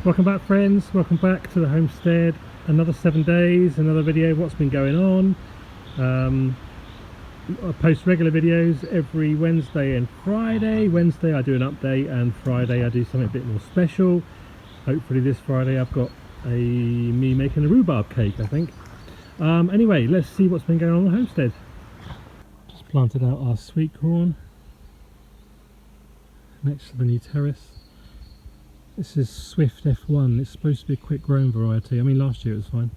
Welcome back, friends. Welcome back to the homestead. Another 7 days, another video of what's been going on. I post regular videos every Wednesday and Friday. Wednesday I do an update and Friday I do something a bit more special. Hopefully this Friday I've got me making a rhubarb cake, I think. Anyway, let's see what's been going on the homestead. Just planted out our sweet corn next to the new terrace. This is Swift F1. It's supposed to be a quick growing variety. I mean, last year it was fine,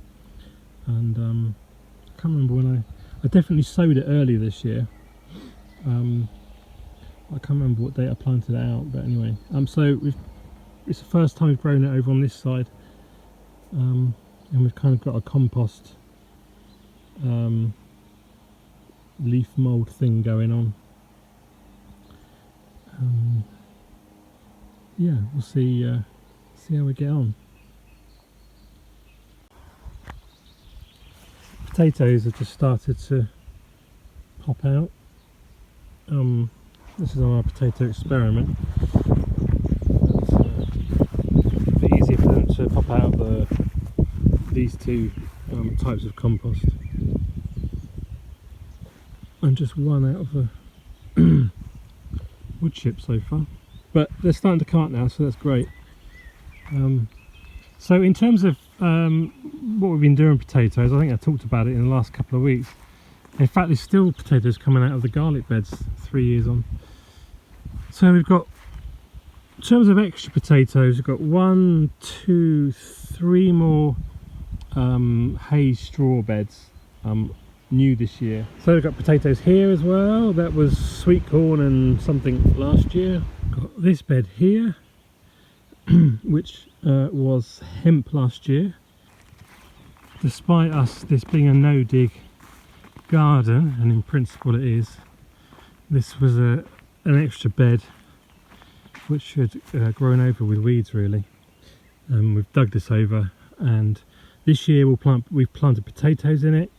and I can't remember when I definitely sowed it earlier this year. I can't remember what date I planted it out, but anyway. So it's the first time we've grown it over on this side, and we've kind of got a compost leaf mould thing going on. Yeah, we'll see how we get on. Potatoes have just started to pop out. This is on our potato experiment. It's a bit easier for them to pop out these two types of compost, and just one out of a wood chip so far. But they're starting to cart now, so that's great. So in terms of what we've been doing with potatoes, I think I talked about it in the last couple of weeks. In fact, there's still potatoes coming out of the garlic beds 3 years on. So we've got, in terms of extra potatoes, we've got 1, 2, 3 more hay straw beds new this year. So we've got potatoes here as well. That was sweet corn and something last year. Got this bed here, which was hemp last year. Despite this being a no-dig garden, and in principle it is, this was an extra bed which had grown over with weeds really. We've dug this over, and this year we've planted potatoes in it,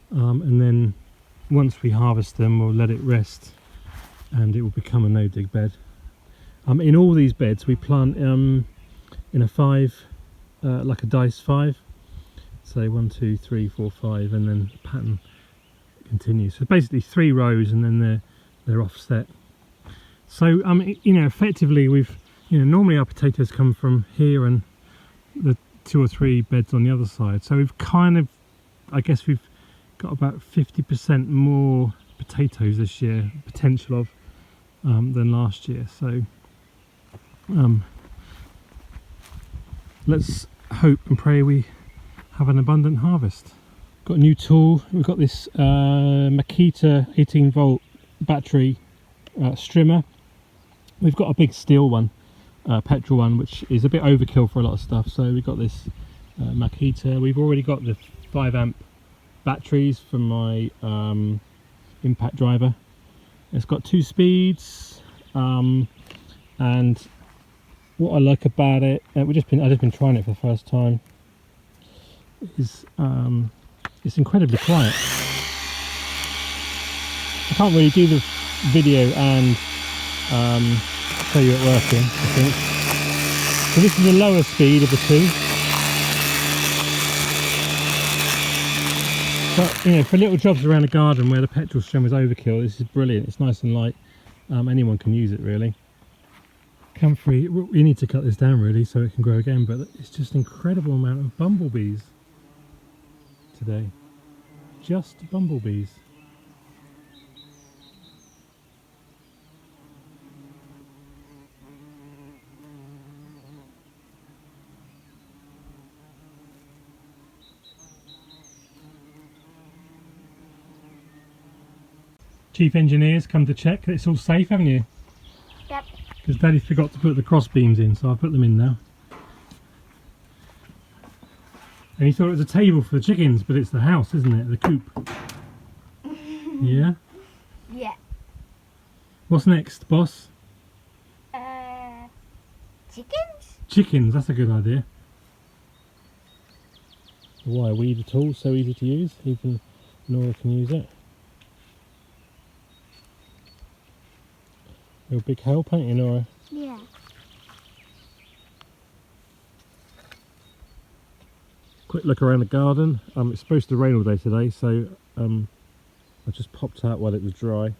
and then once we harvest them we'll let it rest and it will become a no-dig bed. In all these beds we plant in a 5, like a dice 5, so 1, 2, 3, 4, 5, and then the pattern continues. So basically 3 rows, and then they're offset. So you know, effectively we've, you know, normally our potatoes come from here and the 2 or 3 beds on the other side. So we've kind of, I guess we've got about 50% more potatoes this year, potential of, than last year. So let's hope and pray we have an abundant harvest. Got a new tool. We've got this Makita 18 volt battery strimmer. We've got a big steel one, petrol one, which is a bit overkill for a lot of stuff. So we've got this Makita. We've already got the 5 amp batteries from my impact driver. It's got 2 speeds, and what I like about it, I've just been trying it for the first time, is it's incredibly quiet. I can't really do the video and show you it working, I think. So this is the lower speed of the 2. But you know, for little jobs around the garden where the petrol string was overkill, this is brilliant. It's nice and light. Anyone can use it really. Comfrey, we need to cut this down really so it can grow again, but it's just an incredible amount of bumblebees today. Just bumblebees. Chief engineer's come to check that it's all safe, haven't you? Yep. Because Daddy forgot to put the cross beams in, so I'll put them in now. And he thought it was a table for the chickens, but it's the house, isn't it? The coop. Yeah? Yeah. What's next, boss? Chickens? Chickens, that's a good idea. Why, weed a tool, so easy to use, even Nora can use it. Real big help, ain't you, Nora? Yeah. Quick look around the garden. It's supposed to rain all day today, so I just popped out while it was dry.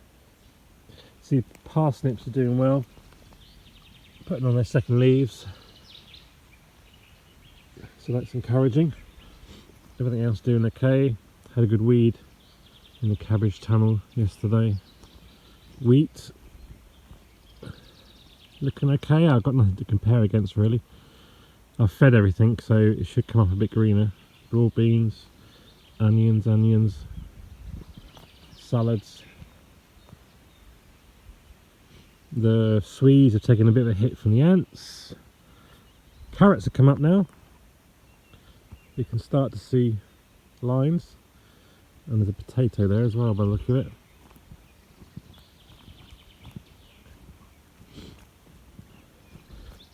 See, parsnips are doing well, putting on their second leaves, so that's encouraging. Everything else doing okay. Had a good weed in the cabbage tunnel yesterday. Wheat looking okay. I've got nothing to compare against really. I've fed everything, so it should come up a bit greener. Raw beans, onions, salads. The Swedes have taken a bit of a hit from the ants. Carrots have come up now. You can start to see lines, and there's a potato there as well by the look of it.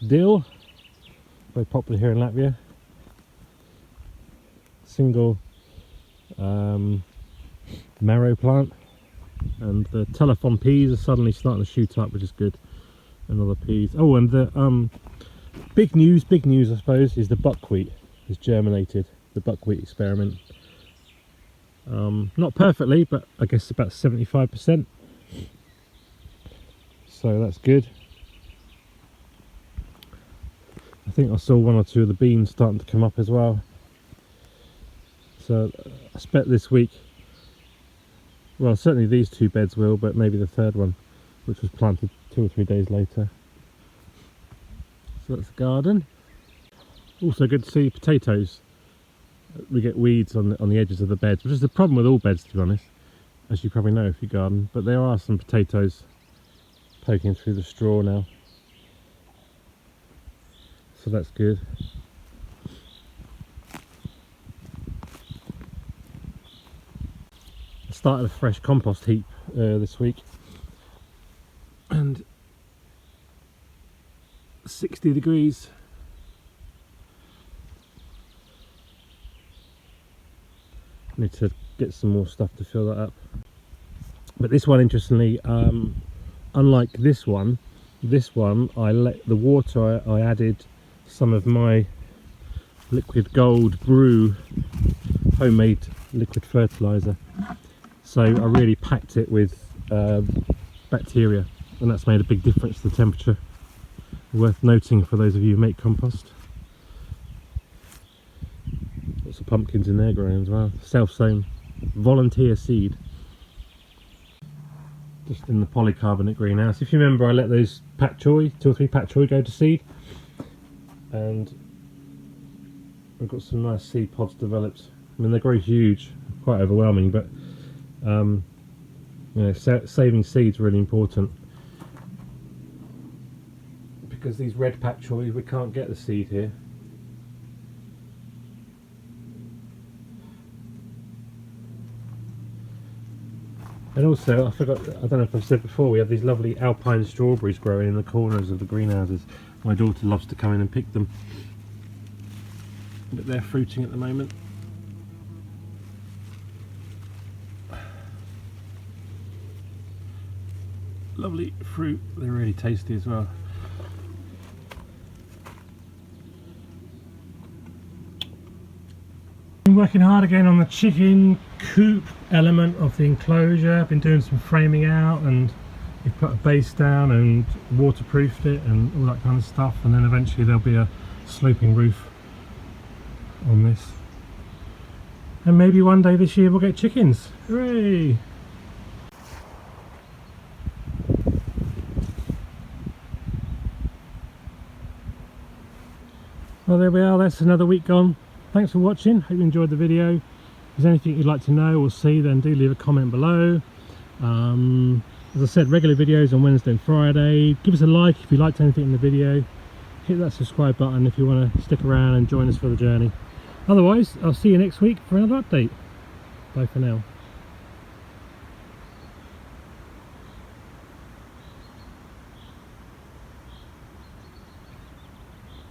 Dill, very popular here in Latvia. Single marrow plant, and the telephone peas are suddenly starting to shoot up, which is good. And other peas. Oh, and the big news I suppose, is the buckwheat has germinated. The buckwheat experiment. Not perfectly, but I guess about 75%. So that's good. I think I saw one or two of the beans starting to come up as well. So I expect this week, well, certainly these two beds will, but maybe the third one, which was planted 2 or 3 days later. So that's the garden. Also good to see potatoes. We get weeds on the edges of the beds, which is the problem with all beds, to be honest, as you probably know if you garden. But there are some potatoes poking through the straw now, so that's good. I started a fresh compost heap this week, and 60 degrees. Need to get some more stuff to fill that up. But this one, interestingly, unlike this one I let the water, I added some of my liquid gold brew homemade liquid fertilizer, so I really packed it with bacteria, and that's made a big difference to the temperature. Worth noting for those of you who make compost. Lots of pumpkins in there growing as well. Self-sown, volunteer seed. Just in the polycarbonate greenhouse. If you remember, I let those pak choi, 2 or 3 pak choi, go to seed, and I've got some nice seed pods developed. I mean, they grow huge, quite overwhelming, but you know, saving seeds is really important, because these red pak choi, we can't get the seed here. And also, I forgot, I don't know if I've said before, we have these lovely alpine strawberries growing in the corners of the greenhouses. My daughter loves to come in and pick them, but they're fruiting at the moment. Lovely fruit, they're really tasty as well. Been working hard again on the chicken coop element of the enclosure. I've been doing some framing out, and we've put a base down and waterproofed it and all that kind of stuff, and then eventually there'll be a sloping roof on this, and maybe one day this year we'll get chickens. Hooray! Well, there we are, that's another week gone. Thanks for watching, hope you enjoyed the video. If there's anything you'd like to know or see, then do leave a comment below. As I said, regular videos on Wednesday and Friday. Give us a like if you liked anything in the video. Hit that subscribe button if you want to stick around and join us for the journey. Otherwise, I'll see you next week for another update. Bye for now.